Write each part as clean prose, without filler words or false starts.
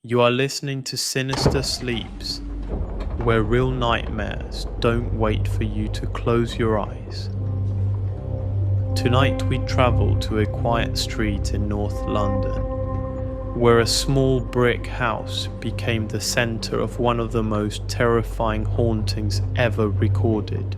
You are listening to Sinister Sleeps, where real nightmares don't wait for you to close your eyes. Tonight we travel to a quiet street in North London, where a small brick house became the centre of one of the most terrifying hauntings ever recorded.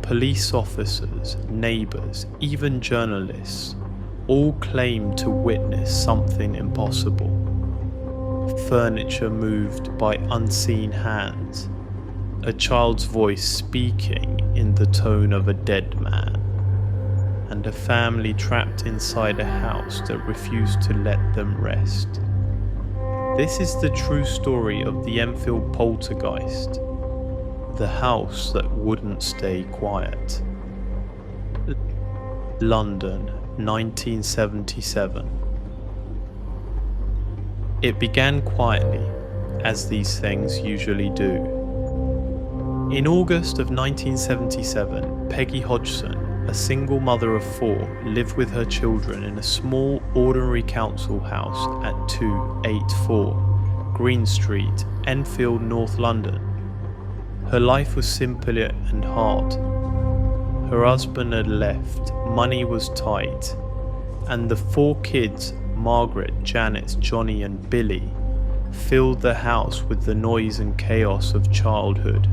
Police officers, neighbours, even journalists all claim to witness something impossible. Furniture moved by unseen hands, a child's voice speaking in the tone of a dead man, and a family trapped inside a house that refused to let them rest. This is the true story of the Enfield Poltergeist, the house that wouldn't stay quiet. London, 1977. It began quietly, as these things usually do. In August of 1977, Peggy Hodgson, a single mother of four, lived with her children in a small, ordinary council house at 284 Green Street, Enfield, North London. Her life was simple and hard. Her husband had left, money was tight, and the four kids, Margaret, Janet, Johnny and Billy, filled the house with the noise and chaos of childhood.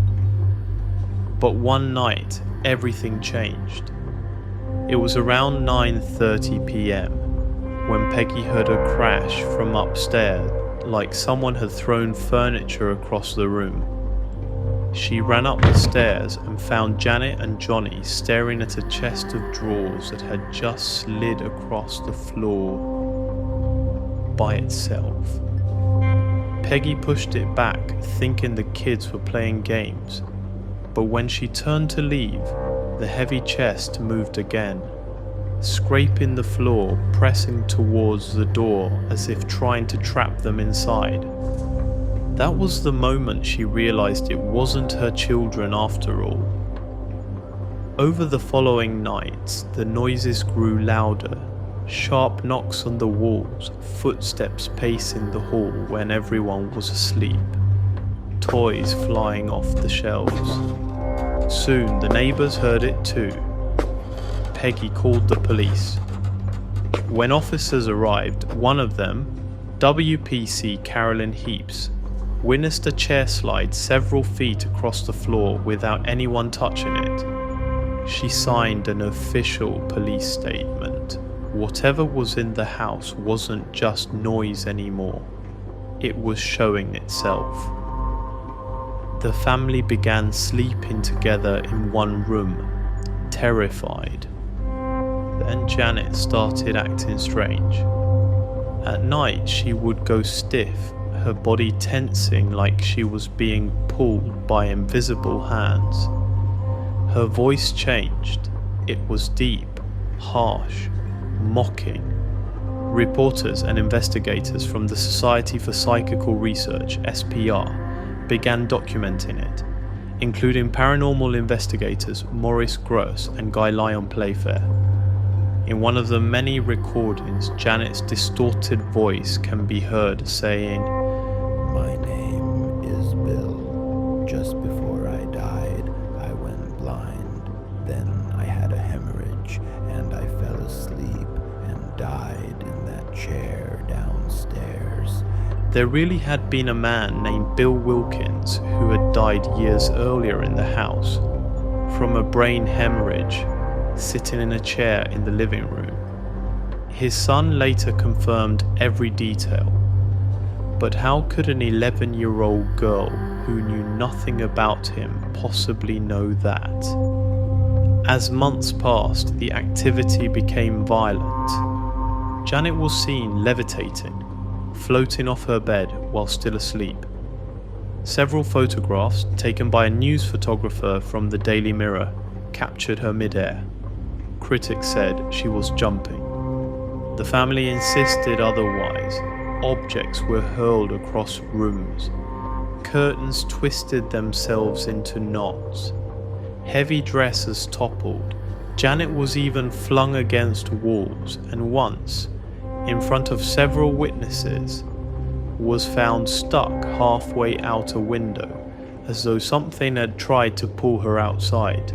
But one night, everything changed. It was around 9:30 p.m. when Peggy heard a crash from upstairs, like someone had thrown furniture across the room. She ran up the stairs and found Janet and Johnny staring at a chest of drawers that had just slid across the floor by itself. Peggy pushed it back, thinking the kids were playing games, but when she turned to leave, the heavy chest moved again, scraping the floor, pressing towards the door as if trying to trap them inside. That was the moment she realized it wasn't her children after all. Over the following nights, the noises grew louder, sharp knocks on the walls, footsteps pacing the hall when everyone was asleep, toys flying off the shelves. Soon the neighbours heard it too. Peggy called the police. When officers arrived, one of them, WPC Carolyn Heaps, witnessed a chair slide several feet across the floor without anyone touching it. She signed an official police statement. Whatever was in the house wasn't just noise anymore. It was showing itself. The family began sleeping together in one room, terrified. Then Janet started acting strange. At night she would go stiff, her body tensing like she was being pulled by invisible hands. Her voice changed. It was deep, harsh, mocking. Reporters and investigators from the Society for Psychical Research, SPR, began documenting it, including paranormal investigators Maurice Gross and Guy Lyon Playfair. In one of the many recordings, Janet's distorted voice can be heard saying, "My name is Bill. Just before I died, I went blind. Then I had a hemorrhage, and I fell asleep and died in that chair downstairs." There really had been a man named Bill Wilkins who had died years earlier in the house from a brain hemorrhage, sitting in a chair in the living room. His son later confirmed every detail. But how could an 11-year-old girl who knew nothing about him possibly know that? As months passed, the activity became violent. Janet was seen levitating, floating off her bed while still asleep. Several photographs taken by a news photographer from the Daily Mirror captured her midair. Critics said she was jumping. The family insisted otherwise. Objects were hurled across rooms. Curtains twisted themselves into knots. Heavy dresses toppled. Janet was even flung against walls, and once, in front of several witnesses, was found stuck halfway out a window, as though something had tried to pull her outside.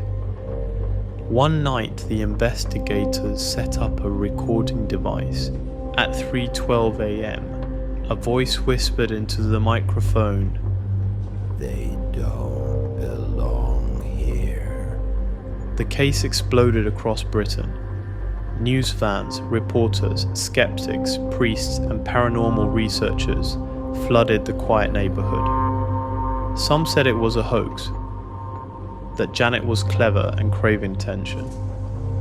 One night, the investigators set up a recording device. At 3:12 a.m., a voice whispered into the microphone, "They don't belong here." The case exploded across Britain. News fans, reporters, skeptics, priests, and paranormal researchers flooded the quiet neighborhood. Some said it was a hoax, that Janet was clever and craving attention.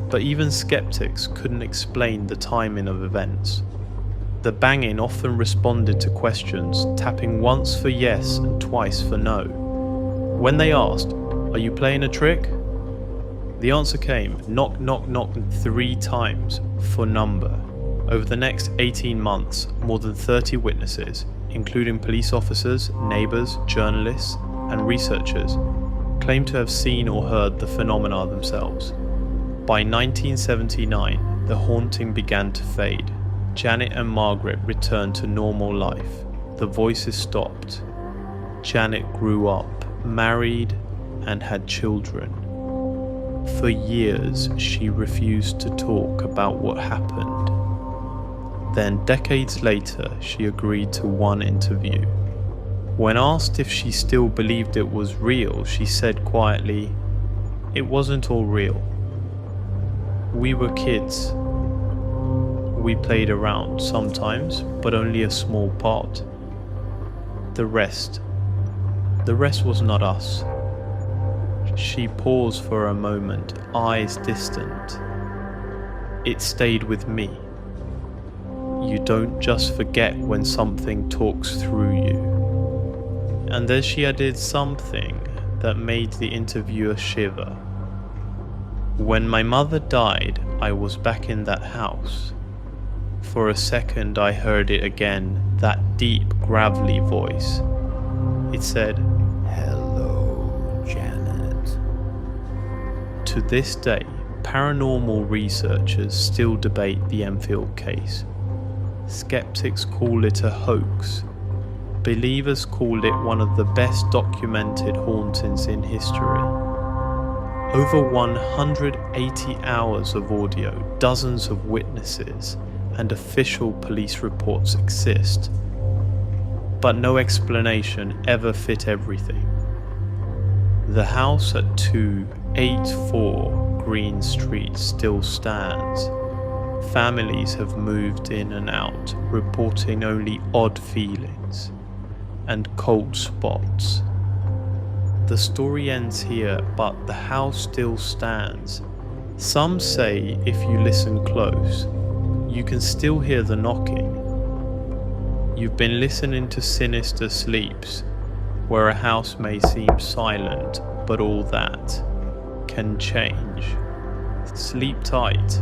But even skeptics couldn't explain the timing of events. The banging often responded to questions, tapping once for yes and twice for no. When they asked, "Are you playing a trick?" the answer came, knock, knock, knock 3 times for number. Over the next 18 months, more than 30 witnesses, including police officers, neighbors, journalists, and researchers, claimed to have seen or heard the phenomena themselves. By 1979, the haunting began to fade. Janet and Margaret returned to normal life. The voices stopped. Janet grew up, married, and had children. For years, she refused to talk about what happened. Then, decades later, she agreed to one interview. When asked if she still believed it was real, she said quietly, "It wasn't all real. We were kids. We played around sometimes, but only a small part. The rest was not us." She paused for a moment, eyes distant. "It stayed with me. You don't just forget when something talks through you." And then she added something that made the interviewer shiver. "When my mother died, I was back in that house. For a second I heard it again, that deep, gravelly voice. It said, 'Hello, Janet.'" To this day, paranormal researchers still debate the Enfield case. Skeptics call it a hoax. Believers call it one of the best documented hauntings in history. Over 180 hours of audio, dozens of witnesses, and official police reports exist. But no explanation ever fit everything. The house at 284 Green Street still stands. Families have moved in and out, reporting only odd feelings and cold spots. The story ends here, but the house still stands. Some say if you listen close, you can still hear the knocking. You've been listening to Sinister Sleeps, where a house may seem silent, but all that can change. Sleep tight.